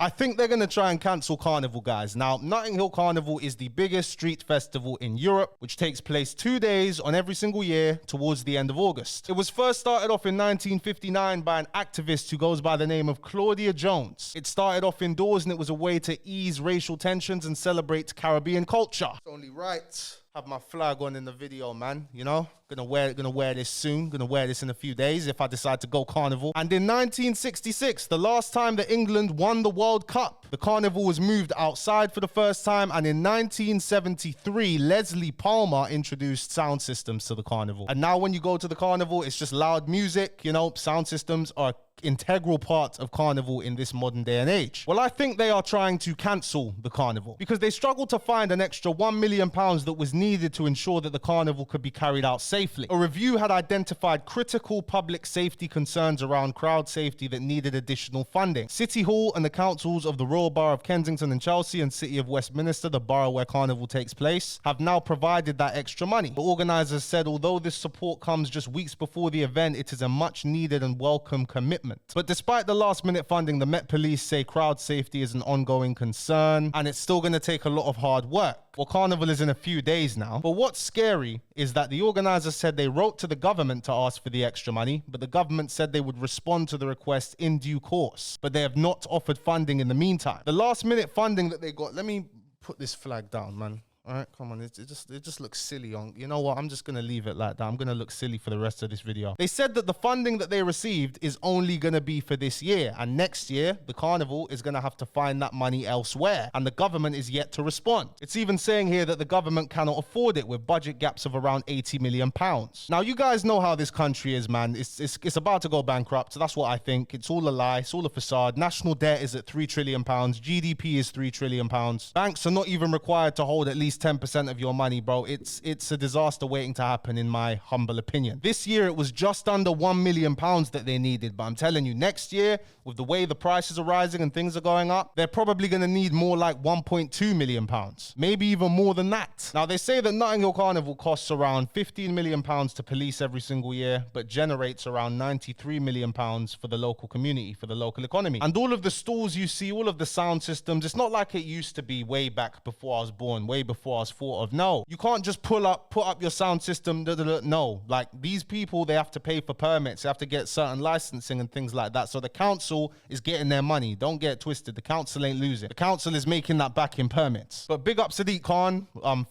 I think they're going to try and cancel Carnival, guys. Now, Notting Hill Carnival is the biggest street festival in Europe, which takes place 2 days on every single year towards the end of August. It was first started off in 1959 by an activist who goes by the name of Claudia Jones. It started off indoors and it was a way to ease racial tensions and celebrate Caribbean culture. It's only right. Have my flag on in the video, man, you know? Gonna wear this soon. Gonna wear this in a few days if I decide to go Carnival. And in 1966, the last time that England won the World Cup, the Carnival was moved outside for the first time. And in 1973, Leslie Palmer introduced sound systems to the Carnival. And now when you go to the Carnival, it's just loud music, you know? Sound systems are integral part of Carnival in this modern day and age. Well, I think they are trying to cancel the Carnival because they struggled to find an extra £1 million that was needed to ensure that the Carnival could be carried out safely. A review had identified critical public safety concerns around crowd safety that needed additional funding. City Hall and the councils of the Royal Borough of Kensington and Chelsea and City of Westminster, the borough where Carnival takes place, have now provided that extra money. The organisers said although this support comes just weeks before the event, it is a much needed and welcome commitment. But despite the last minute funding, the Met Police say crowd safety is an ongoing concern and it's still going to take a lot of hard work. Well, Carnival is in a few days now. But what's scary is that the organisers said they wrote to the government to ask for the extra money, but the government said they would respond to the request in due course. But they have not offered funding in the meantime. The last minute funding that they got, let me put this flag down, man. All right, come on, it just looks silly on, you know what, I'm just going to leave it like that. I'm going to look silly for the rest of this video. They said that the funding that they received is only going to be for this year, and next year, the Carnival is going to have to find that money elsewhere, and the government is yet to respond. It's even saying here that the government cannot afford it with budget gaps of around £80 million. Now, you guys know how this country is, man. It's about to go bankrupt, so that's what I think. It's all a lie, it's all a facade. National debt is at £3 trillion, GDP is £3 trillion. Banks are not even required to hold at least 10% of your money, bro. It's a disaster waiting to happen, in my humble opinion. This year, it was just under £1 million that they needed. But I'm telling you, next year, with the way the prices are rising and things are going up, they're probably going to need more like £1.2 million. Maybe even more than that. Now, they say that Notting Hill Carnival costs around £15 million to police every single year, but generates around £93 million for the local community, for the local economy. And all of the stalls you see, all of the sound systems, it's not like it used to be way back before I was born, way before I was thought of. No, you can't just put up your sound system. No, like these people, they have to pay for permits. They have to get certain licensing and things like that. So the council is getting their money. Don't get it twisted. The council ain't losing. The council is making that back in permits. But big up Sadiq Khan.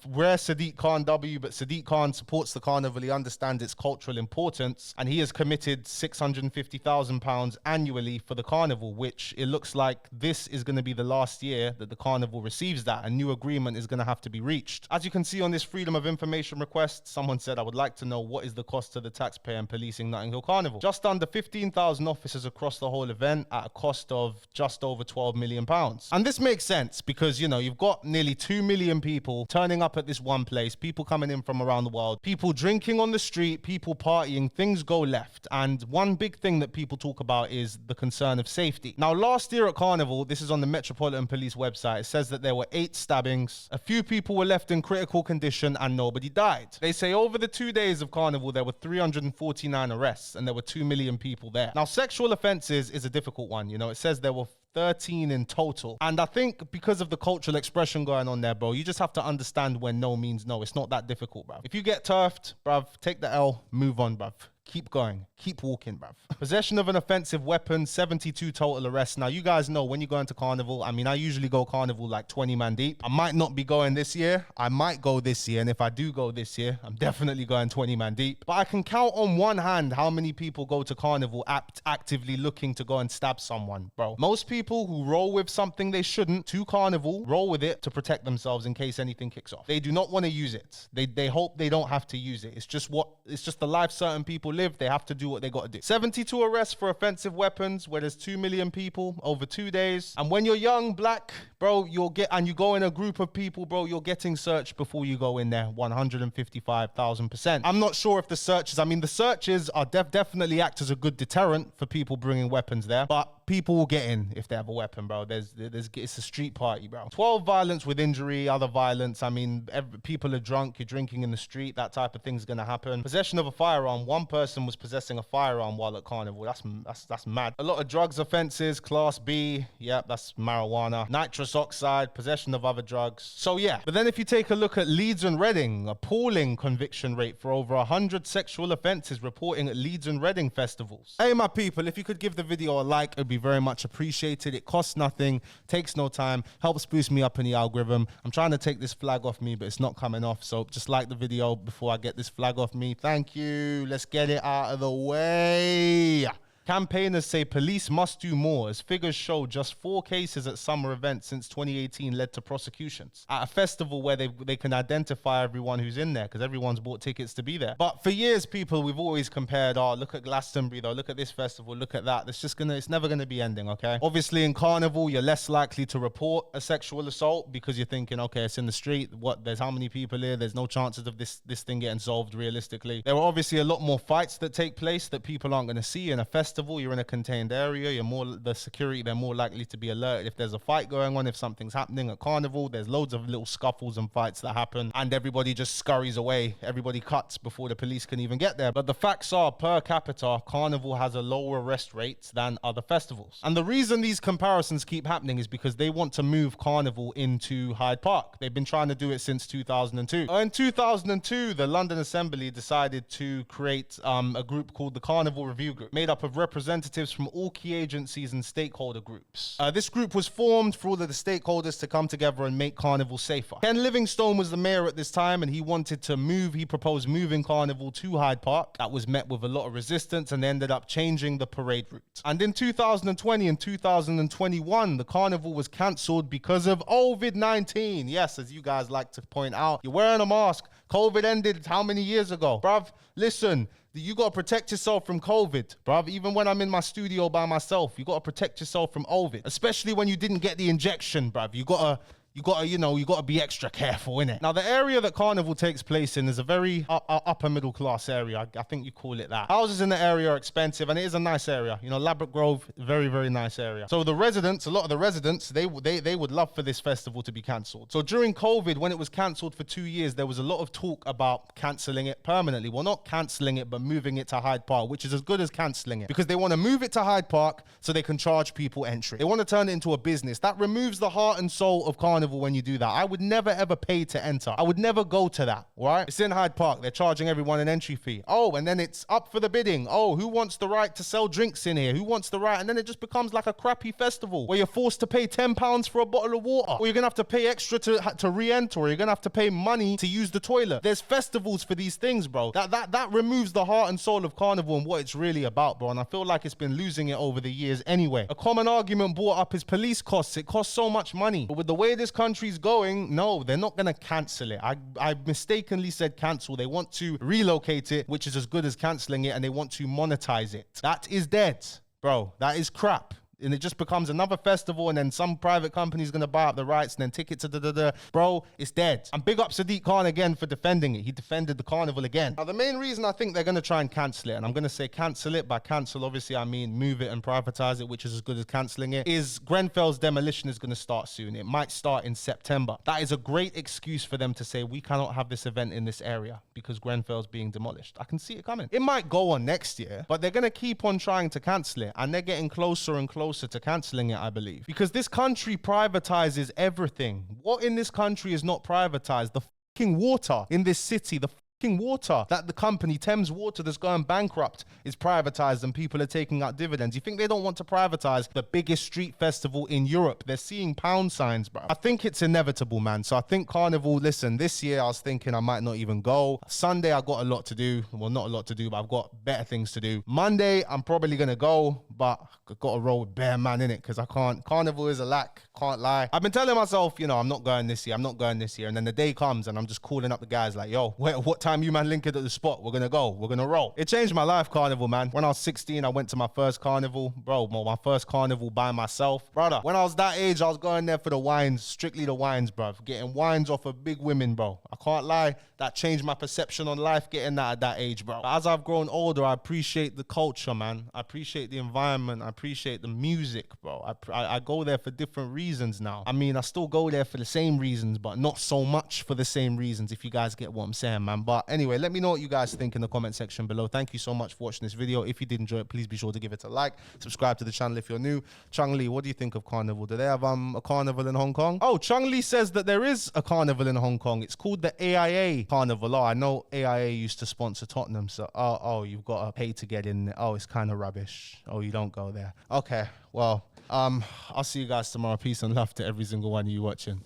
Rare Sadiq Khan W, but Sadiq Khan supports the Carnival. He understands its cultural importance, and he has committed £650,000 annually for the Carnival, which it looks like this is going to be the last year that the Carnival receives that. A new agreement is going to have to be reached. As you can see on this Freedom of Information request, someone said, I would like to know what is the cost to the taxpayer in policing Notting Hill Carnival. Just under 15,000 officers across the whole event at a cost of just over £12 million. And this makes sense because, you know, you've got nearly 2 million people turning up at this one place, people coming in from around the world, people drinking on the street, people partying, things go left. And one big thing that people talk about is the concern of safety. Now, last year at Carnival, this is on the Metropolitan Police website, it says that there were 8 stabbings, a few people were left in critical condition, and nobody died. They say over the 2 days of Carnival, there were 349 arrests and there were 2 million people there. Now, sexual offenses is a difficult one. You know, it says there were 13 in total. And I think because of the cultural expression going on there, bro, you just have to understand when no means no. It's not that difficult, bruv. If you get turfed, bruv, take the L, move on, bruv. Keep going. Keep walking, bruv. Possession of an offensive weapon, 72 total arrests. Now, you guys know when you go into Carnival, I mean, I usually go Carnival like 20 man deep. I might not be going this year. I might go this year. And if I do go this year, I'm definitely going 20 man deep. But I can count on one hand how many people go to Carnival actively looking to go and stab someone, bro. Most people who roll with something they shouldn't to Carnival roll with it to protect themselves in case anything kicks off. They do not want to use it. They hope they don't have to use it. It's just the life certain people live. They have to do what they got to do. 72 arrests for offensive weapons where there's 2 million people over 2 days. And when you're young, black, bro, you go in a group of people, bro, you're getting searched before you go in there, 155,000%. I'm not sure if the searches are definitely act as a good deterrent for people bringing weapons there, but people will get in if they have a weapon, bro. It's a street party, bro. 12 violence with injury, other violence. I mean, people are drunk, you're drinking in the street, that type of thing's gonna happen. Possession of a firearm. One person was possessing a firearm while at Carnival. That's mad. A lot of drugs offenses, Class B. Yep, that's marijuana. Nitrous oxide, possession of other drugs. So yeah. But then if you take a look at Leeds and Reading, appalling conviction rate for over 100 sexual offenses reporting at Leeds and Reading festivals. Hey, my people, if you could give the video a like, it'd be very much appreciated. It costs nothing, takes no time, helps boost me up in the algorithm. I'm trying to take this flag off me, but it's not coming off. So just like the video before I get this flag off me. Thank you. Let's get it out of the way. Campaigners say police must do more as figures show just 4 cases at summer events since 2018 led to prosecutions. At a festival where they can identify everyone who's in there because everyone's bought tickets to be there. But for years, people, we've always compared, oh, look at Glastonbury though, look at this festival, look at that. It's never gonna be ending, okay? Obviously in Carnival, you're less likely to report a sexual assault because you're thinking, okay, it's in the street, there's how many people here, there's no chances of this thing getting solved realistically. There are obviously a lot more fights that take place that people aren't gonna see in a festival. You're in a contained area, the security, they're more likely to be alerted if there's a fight going on, if something's happening at Carnival. There's loads of little scuffles and fights that happen and everybody just scurries away, everybody cuts before the police can even get there. But the facts are, per capita, Carnival has a lower arrest rate than other festivals. And the reason these comparisons keep happening is because they want to move Carnival into Hyde Park. They've been trying to do it since 2002. In 2002, the London Assembly decided to create a group called the Carnival Review Group, made up of representatives from all key agencies and stakeholder groups. This group was formed for all of the stakeholders to come together and make Carnival safer. Ken Livingstone was the mayor at this time and he proposed moving Carnival to Hyde Park. That was met with a lot of resistance and they ended up changing the parade route. And in 2020 and 2021, the Carnival was cancelled because of COVID-19. Yes, as you guys like to point out, you're wearing a mask. COVID ended how many years ago? Bruv, listen, you got to protect yourself from COVID, bruv. Even when I'm in my studio by myself, you got to protect yourself from COVID, especially when you didn't get the injection, bruv. You got to be extra careful, innit? Now, the area that Carnival takes place in is a very upper middle class area. I think you call it that. Houses in the area are expensive and it is a nice area. You know, Ladbroke Grove, very, very nice area. So a lot of the residents, they would love for this festival to be cancelled. So during COVID, when it was cancelled for 2 years, there was a lot of talk about cancelling it permanently. Well, not cancelling it, but moving it to Hyde Park, which is as good as cancelling it because they want to move it to Hyde Park so they can charge people entry. They want to turn it into a business. That removes the heart and soul of Carnival when you do that. I would never ever pay to enter. I would never go to that, all right? It's in Hyde Park. They're charging everyone an entry fee. Oh, and then it's up for the bidding. Oh, who wants the right to sell drinks in here? Who wants the right? And then it just becomes like a crappy festival where you're forced to pay £10 for a bottle of water, or you're gonna have to pay extra to re-enter, or you're gonna have to pay money to use the toilet. There's festivals for these things, bro. That removes the heart and soul of Carnival and what it's really about, bro. And I feel like it's been losing it over the years anyway. A common argument brought up is police costs. It costs so much money. But with the way this country's going, no, they're not gonna cancel it. I mistakenly said cancel. They want to relocate it, which is as good as canceling it, and they want to monetize it. That is dead, bro. That is crap. And it just becomes another festival and then some private company is going to buy up the rights and then tickets to Bro, it's dead. And big up Sadiq Khan again for defending it. He defended the Carnival again. Now, the main reason I think they're going to try and cancel it, and I'm going to say cancel it, by cancel, obviously, I mean move it and privatize it, which is as good as canceling it, is Grenfell's demolition is going to start soon. It might start in September. That is a great excuse for them to say, we cannot have this event in this area because Grenfell's being demolished. I can see it coming. It might go on next year, but they're going to keep on trying to cancel it, and they're getting closer and closer to cancelling it, I believe, because this country privatizes everything. What in this country is not privatized? The fucking water in this city, the water that the company Thames Water that's going bankrupt is privatized and people are taking out dividends. You think they don't want to privatize the biggest street festival in Europe? They're seeing pound signs, bro. I think it's inevitable, man. So I think Carnival, listen, this year I was thinking I might not even go. Sunday I got a lot to do. Well, not a lot to do, but I've got better things to do. Monday I'm probably gonna go, but I've got to roll with bare man in it because I can't. Carnival is a lack, can't lie. I've been telling myself, you know, I'm not going this year, I'm not going this year. And then the day comes and I'm just calling up the guys like, yo, what time time you man link it at the spot, we're gonna go, we're gonna roll. It changed my life, Carnival, man. When I was 16, I went to my first Carnival. Bro, my first Carnival by myself. Brother, when I was that age, I was going there for the wines, strictly the wines, bro. Getting wines off of big women, bro. I can't lie, that changed my perception on life, getting that at that age, bro. As I've grown older, I appreciate the culture, man. I appreciate the environment. I appreciate the music, bro. I go there for different reasons now. I mean, I still go there for the same reasons, but not so much for the same reasons, if you guys get what I'm saying, man. But anyway, let me know what you guys think in the comment section below. Thank you so much for watching this video. If you did enjoy it, please be sure to give it a like. Subscribe to the channel if you're new. Chung Lee, what do you think of Carnival? Do they have a carnival in Hong Kong? Oh, Chung Lee says that there is a carnival in Hong Kong. It's called the AIA Carnival. Oh, I know AIA used to sponsor Tottenham, so oh, you've got to pay to get in there. Oh, it's kind of rubbish. Oh, you don't go there. Okay, well, I'll see you guys tomorrow. Peace and love to every single one of you watching.